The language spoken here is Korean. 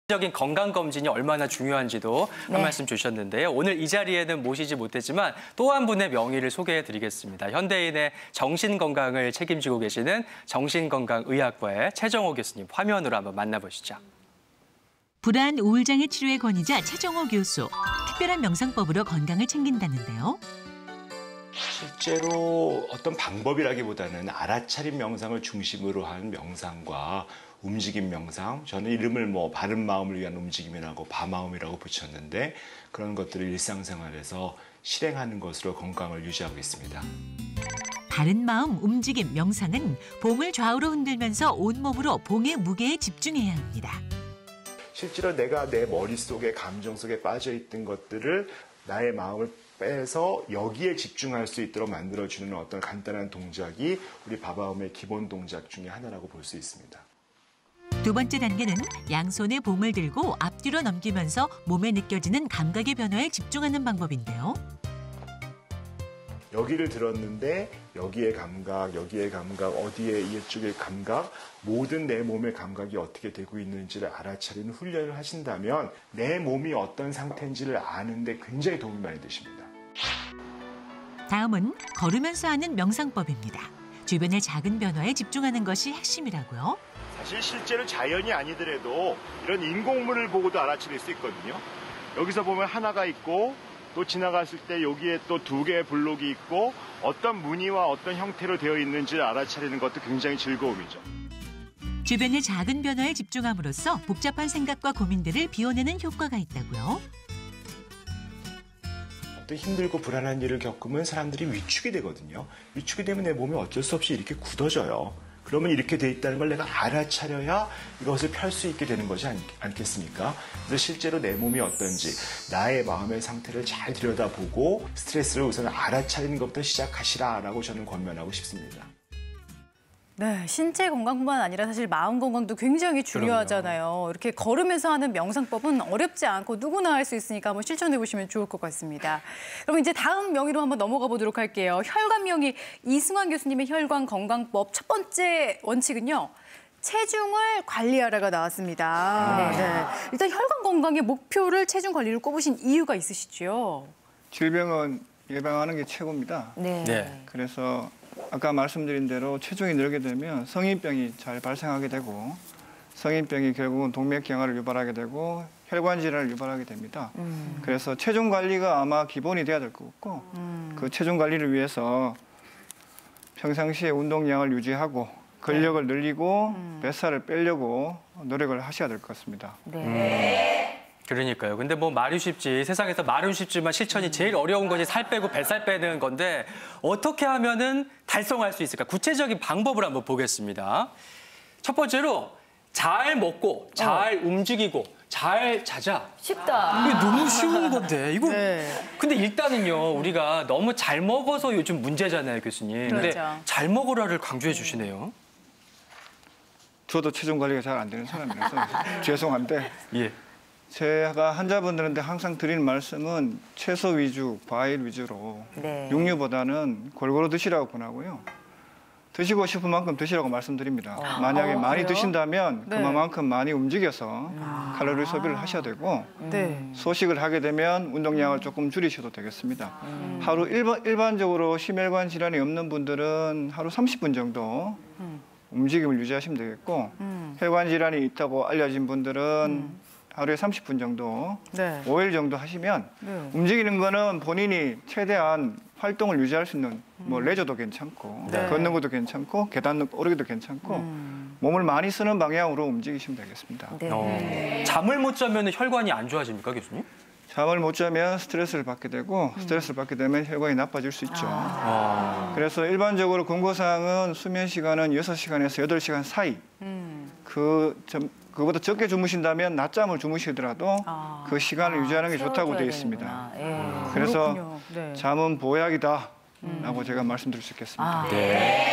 적인 건강검진이 얼마나 중요한지도 한 말씀 주셨는데요. 오늘 이 자리에는 모시지 못했지만 또 한 분의 명의를 소개해드리겠습니다. 현대인의 정신건강을 책임지고 계시는 정신건강의학과의 최정호 교수님 화면으로 한번 만나보시죠. 불안, 우울장애 치료의 권위자 최정호 교수. 특별한 명상법으로 건강을 챙긴다는데요. 실제로 어떤 방법이라기보다는 알아차림 명상을 중심으로 한 명상과 움직임 명상, 저는 이름을 바른 마음을 위한 움직임이라고 바마음이라고 붙였는데 그런 것들을 일상생활에서 실행하는 것으로 건강을 유지하고 있습니다. 바른 마음, 움직임, 명상은 봉을 좌우로 흔들면서 온몸으로 봉의 무게에 집중해야 합니다. 실제로 내가 내 머릿속에 감정 속에 빠져있던 것들을 나의 마음을 빼서 여기에 집중할 수 있도록 만들어주는 어떤 간단한 동작이 우리 바마음의 기본 동작 중에 하나라고 볼 수 있습니다. 두 번째 단계는 양손에 봉을 들고 앞뒤로 넘기면서 몸에 느껴지는 감각의 변화에 집중하는 방법인데요. 여기를 들었는데 여기의 감각, 어디에 이쪽의 감각, 모든 내 몸의 감각이 어떻게 되고 있는지를 알아차리는 훈련을 하신다면 내 몸이 어떤 상태인지를 아는 데 굉장히 도움이 많이 되십니다. 다음은 걸으면서 하는 명상법입니다. 주변의 작은 변화에 집중하는 것이 핵심이라고요. 사실 실제로 자연이 아니더라도 이런 인공물을 보고도 알아차릴 수 있거든요. 여기서 보면 하나가 있고 또 지나갔을 때 여기에 또 두 개의 블록이 있고 어떤 무늬와 어떤 형태로 되어 있는지를 알아차리는 것도 굉장히 즐거움이죠. 주변의 작은 변화에 집중함으로써 복잡한 생각과 고민들을 비워내는 효과가 있다고요. 어떤 힘들고 불안한 일을 겪으면 사람들이 위축이 되거든요. 위축이 되면 내 몸이 어쩔 수 없이 이렇게 굳어져요. 그러면 이렇게 돼 있다는 걸 내가 알아차려야 이것을 펼 수 있게 되는 것이 않겠습니까? 그래서 실제로 내 몸이 어떤지 나의 마음의 상태를 잘 들여다보고 스트레스를 우선 알아차리는 것부터 시작하시라라고 저는 권면하고 싶습니다. 네, 신체 건강뿐만 아니라 사실 마음 건강도 굉장히 중요하잖아요. 그럼요. 이렇게 걸으면서 하는 명상법은 어렵지 않고 누구나 할 수 있으니까 한번 실천해 보시면 좋을 것 같습니다. 그럼 이제 다음 명의로 한번 넘어가 보도록 할게요. 혈관 명의 이승환 교수님의 혈관 건강법 첫 번째 원칙은요. 체중을 관리하라가 나왔습니다. 네. 일단 혈관 건강의 목표를 체중 관리를 꼽으신 이유가 있으시죠? 질병은 예방하는 게 최고입니다. 네. 그래서 아까 말씀드린 대로 체중이 늘게 되면 성인병이 잘 발생하게 되고 성인병이 결국은 동맥경화를 유발하게 되고 혈관 질환을 유발하게 됩니다. 그래서 체중 관리가 아마 기본이 돼야 될 것 같고 그 체중 관리를 위해서 평상시에 운동량을 유지하고 근력을 늘리고 뱃살을 빼려고 노력을 하셔야 될 것 같습니다. 그러니까요. 근데 말이 쉽지. 세상에서 말은 쉽지만 실천이 제일 어려운 것이 살 빼고 뱃살 빼는 건데 어떻게 하면은 달성할 수 있을까? 구체적인 방법을 한번 보겠습니다. 첫 번째로 잘 먹고 잘 움직이고 잘 자자. 쉽다. 이게 너무 쉬운 건데 이거. 네. 근데 일단은요 우리가 너무 잘 먹어서 요즘 문제잖아요, 교수님. 근데 그렇죠. 잘 먹으라를 강조해 주시네요. 저도 체중 관리가 잘 안 되는 사람이라서 죄송한데 예. 제가 환자분들한테 항상 드리는 말씀은 채소 위주, 과일 위주로 네. 육류보다는 골고루 드시라고 권하고요. 드시고 싶은 만큼 드시라고 말씀드립니다. 만약에 많이 그래요? 드신다면 네. 그만큼 많이 움직여서 칼로리 소비를 하셔야 되고 네. 소식을 하게 되면 운동량을 조금 줄이셔도 되겠습니다. 하루 일반적으로 심혈관 질환이 없는 분들은 하루 30분 정도 움직임을 유지하시면 되겠고 혈관 질환이 있다고 알려진 분들은 하루에 30분 정도, 네. 5일 정도 하시면 움직이는 거는 본인이 최대한 활동을 유지할 수 있는 레저도 괜찮고 네. 걷는 것도 괜찮고 계단 오르기도 괜찮고 몸을 많이 쓰는 방향으로 움직이시면 되겠습니다. 잠을 못 자면 혈관이 안 좋아집니까, 교수님? 잠을 못 자면 스트레스를 받게 되고 스트레스를 받게 되면 혈관이 나빠질 수 있죠. 그래서 일반적으로 권고사항은 수면 시간은 6시간에서 8시간 사이. 그거보다 적게 주무신다면 낮잠을 주무시더라도 그 시간을 유지하는 게 좋다고 되어 있습니다. 그래서 네. 잠은 보약이다 라고 제가 말씀드릴 수 있겠습니다. 네.